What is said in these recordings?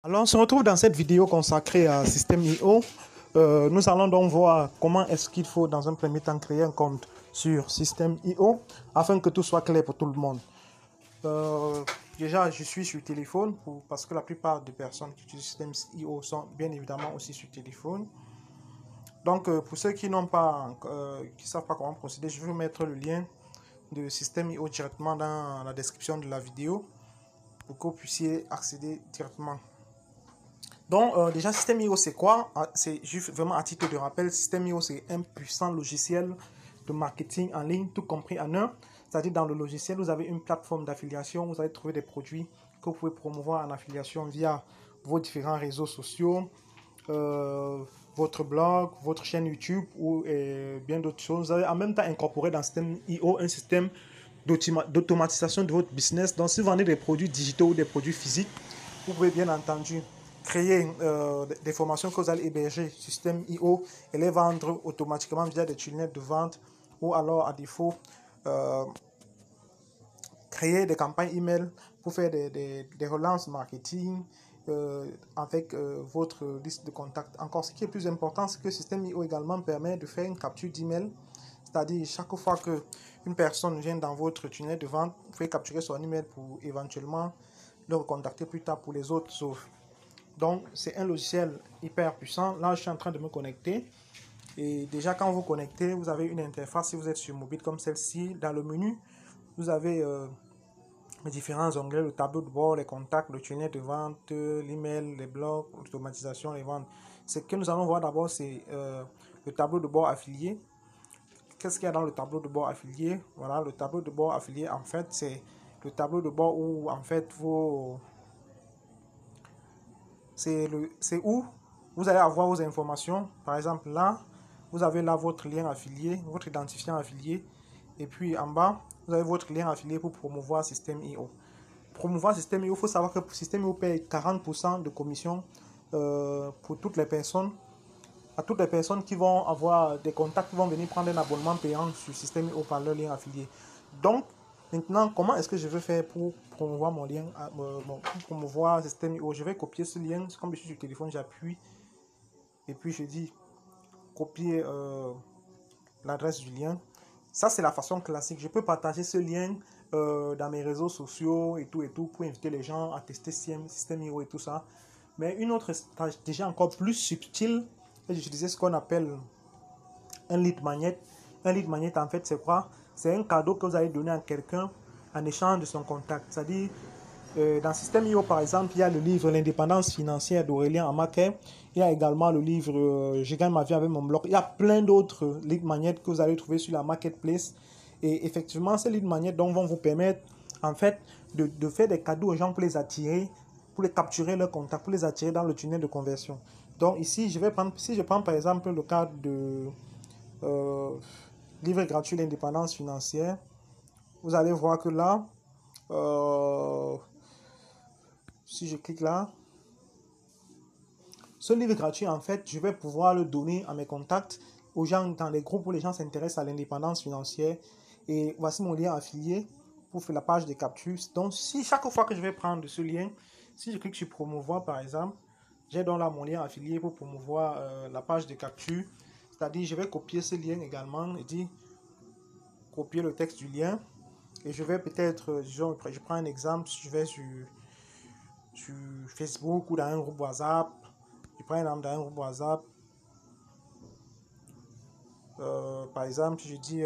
Alors, on se retrouve dans cette vidéo consacrée à Systeme.io. Nous allons donc voir comment est-ce qu'il faut dans un premier temps créer un compte sur Systeme.io afin que tout soit clair pour tout le monde. Déjà, je suis sur téléphone parce que la plupart des personnes qui utilisent Systeme.io sont bien évidemment aussi sur téléphone. Donc, pour ceux qui n'ont pas, qui savent pas comment procéder, je vais vous mettre le lien de Systeme.io directement dans la description de la vidéo pour que vous puissiez accéder directement. Donc, déjà, Systeme.io, c'est quoi? C'est juste vraiment à titre de rappel, Systeme.io, c'est un puissant logiciel de marketing en ligne, tout compris en un. C'est-à-dire, dans le logiciel, vous avez une plateforme d'affiliation, vous allez trouver des produits que vous pouvez promouvoir en affiliation via vos différents réseaux sociaux, votre blog, votre chaîne YouTube ou bien d'autres choses. Vous avez en même temps incorporé dans Systeme.io un système d'automatisation de votre business. Donc, si vous vendez des produits digitaux ou des produits physiques, vous pouvez bien entendu créer des formations que vous allez héberger sur Systeme.io et les vendre automatiquement via des tunnels de vente ou alors à défaut créer des campagnes email pour faire des relances marketing avec votre liste de contacts. Encore, ce qui est plus important, c'est que Systeme.io également permet de faire une capture d'email. C'est-à-dire, chaque fois qu'une personne vient dans votre tunnel de vente, vous pouvez capturer son email pour éventuellement le recontacter plus tard pour les autres offres. Donc, c'est un logiciel hyper puissant. Là, je suis en train de me connecter. Et déjà, quand vous connectez, vous avez une interface. Si vous êtes sur mobile comme celle-ci, dans le menu, vous avez les différents onglets, le tableau de bord, les contacts, le tunnel de vente, l'email, les blogs, l'automatisation, les ventes. Ce que nous allons voir d'abord, c'est le tableau de bord affilié. Qu'est-ce qu'il y a dans le tableau de bord affilié? Voilà, le tableau de bord affilié, en fait, c'est le tableau de bord où, en fait, c'est où vous allez avoir vos informations. Par exemple, là, vous avez là votre lien affilié, votre identifiant affilié. Et puis, en bas, vous avez votre lien affilié pour promouvoir Systeme.io. Promouvoir Systeme.io, il faut savoir que Systeme.io paye 40% de commission pour toutes les personnes. À toutes les personnes qui vont avoir des contacts, qui vont venir prendre un abonnement payant sur Systeme.io par leur lien affilié. Donc, maintenant, comment est-ce que je vais faire pour promouvoir mon lien, pour promouvoir Systeme.io? Je vais copier ce lien, comme je suis sur téléphone, j'appuie et puis je dis copier l'adresse du lien. Ça, c'est la façon classique. Je peux partager ce lien dans mes réseaux sociaux et tout pour inviter les gens à tester Systeme.io et tout ça. Mais une autre stratégie encore plus subtile, c'est d'utiliser ce qu'on appelle un lead magnet. Un lead magnet, en fait, c'est quoi? C'est un cadeau que vous allez donner à quelqu'un en échange de son contact. C'est-à-dire, dans Systeme.io, par exemple, il y a le livre L'indépendance financière d'Aurélien Amaker. Il y a également le livre Je gagne ma vie avec mon blog. Il y a plein d'autres lead magnets que vous allez trouver sur la marketplace. Et effectivement, ces lead magnets donc, vont vous permettre, en fait, de faire des cadeaux aux gens pour les attirer, pour les capturer leur contact, pour les attirer dans le tunnel de conversion. Donc ici, si je prends par exemple le cadre de livre gratuit l'indépendance financière, vous allez voir que là, si je clique là, ce livre gratuit, en fait, je vais pouvoir le donner à mes contacts, aux gens dans les groupes où les gens s'intéressent à l'indépendance financière. Et voici mon lien affilié pour faire la page de capture. Donc, si chaque fois que je vais prendre ce lien, si je clique sur promouvoir par exemple, j'ai donc là mon lien affilié pour promouvoir la page de capture. C'est-à-dire, je vais copier ce lien également et dire copier le texte du lien. Et je vais peut-être, disons, je prends un exemple, si je vais sur Facebook ou dans un groupe WhatsApp. Je prends un exemple dans un groupe WhatsApp. Par exemple, je dis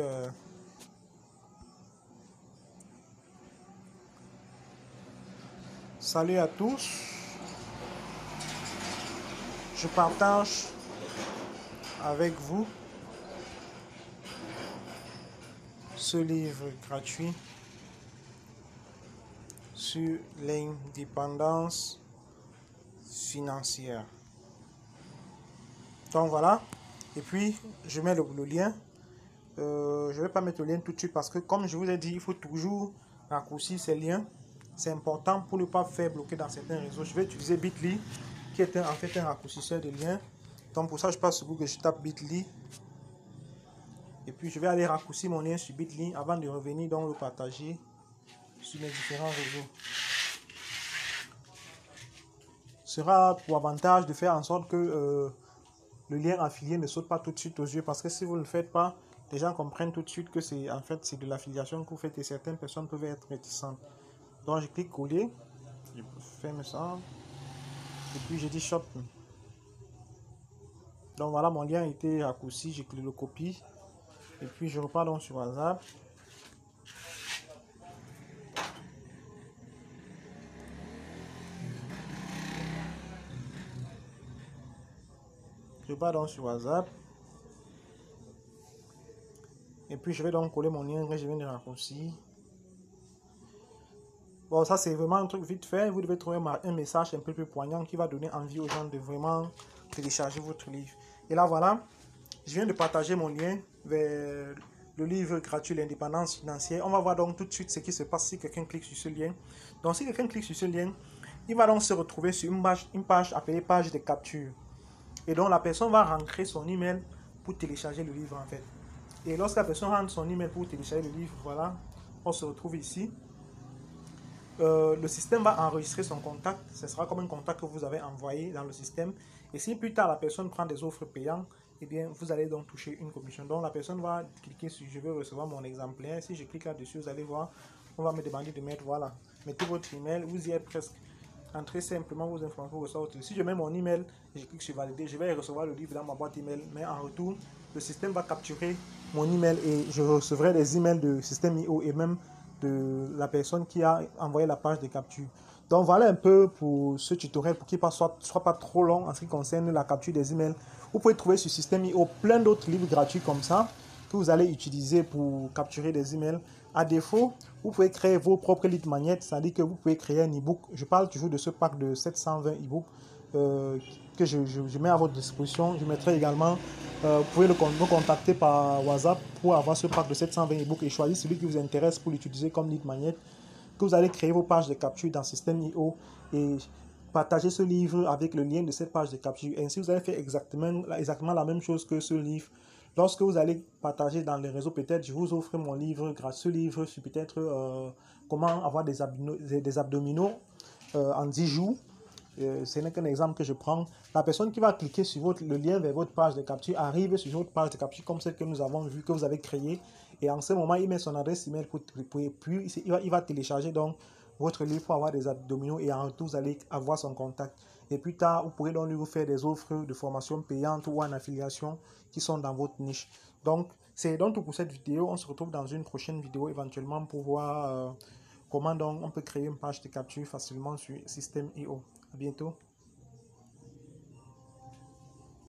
salut à tous. Je partage avec vous ce livre gratuit sur l'indépendance financière. Donc voilà. Et puis, je mets le lien. Je ne vais pas mettre le lien tout de suite parce que, comme je vous ai dit, il faut toujours raccourcir ces liens. C'est important pour ne pas faire bloquer dans certains réseaux. Je vais utiliser Bitly, qui est en fait un raccourcisseur de liens. Donc pour ça, je passe sur Google, je tape Bitly. Et puis je vais aller raccourcir mon lien sur Bitly avant de revenir donc le partager sur mes différents réseaux. sera pour avantage de faire en sorte que le lien affilié ne saute pas tout de suite aux yeux, parce que si vous ne le faites pas, les gens comprennent tout de suite que c'est en fait c'est de l'affiliation que vous faites et certaines personnes peuvent être réticentes. Donc je clique coller, je ferme ça et puis je dis shop. Donc voilà, mon lien a été raccourci, je le copie et puis je repars donc sur WhatsApp. Je pars donc sur WhatsApp et puis je vais donc coller mon lien que je viens de raccourcir. Bon, ça c'est vraiment un truc vite fait. Vous devez trouver un message un peu plus poignant qui va donner envie aux gens de vraiment télécharger votre livre. Et là voilà, je viens de partager mon lien vers le livre gratuit L'Indépendance financière. On va voir donc tout de suite ce qui se passe si quelqu'un clique sur ce lien. Donc si quelqu'un clique sur ce lien, il va donc se retrouver sur une page appelée page de capture. Et donc la personne va rentrer son email pour télécharger le livre en fait. Et lorsque la personne rentre son email pour télécharger le livre, voilà, on se retrouve ici. Le système va enregistrer son contact. Ce sera comme un contact que vous avez envoyé dans le système. Et si plus tard la personne prend des offres payantes, eh bien vous allez donc toucher une commission. Donc la personne va cliquer sur je veux recevoir mon exemplaire. Si je clique là-dessus, vous allez voir, on va me demander de mettre, voilà, mettez votre email, vous y êtes presque. Entrez simplement vos informations pour recevoir votre livre. Si je mets mon email, je clique sur valider, je vais recevoir le livre dans ma boîte email. Mais en retour, le système va capturer mon email et je recevrai les emails de système IO et même de la personne qui a envoyé la page de capture. Donc voilà un peu pour ce tutoriel pour qu'il ne soit pas trop long en ce qui concerne la capture des emails. Vous pouvez trouver sur Système.io plein d'autres livres gratuits comme ça que vous allez utiliser pour capturer des emails. À défaut, vous pouvez créer vos propres lead magnets, c'est-à-dire que vous pouvez créer un e-book. Je parle toujours de ce pack de 720 e-books que je mets à votre disposition. Je mettrai également, vous pouvez me contacter par WhatsApp pour avoir ce pack de 720 e-books et choisir celui qui vous intéresse pour l'utiliser comme lead magnet. Que vous allez créer vos pages de capture dans Système.io et partager ce livre avec le lien de cette page de capture. Ainsi, vous allez faire exactement la même chose que ce livre. Lorsque vous allez partager dans les réseaux, peut-être je vous offre mon livre, grâce ce livre sur peut-être comment avoir des abdominaux en 10 jours. Ce n'est qu'un exemple que je prends. La personne qui va cliquer sur le lien vers votre page de capture arrive sur votre page de capture comme celle que nous avons vue, que vous avez créée. Et en ce moment, il met son adresse email puis il va télécharger donc votre livre pour avoir des abdominaux et en retour, vous allez avoir son contact. Et plus tard, vous pourrez donc lui faire des offres de formation payante ou en affiliation qui sont dans votre niche. Donc, c'est donc tout pour cette vidéo. On se retrouve dans une prochaine vidéo éventuellement pour voir comment donc on peut créer une page de capture facilement sur Système.io. À bientôt.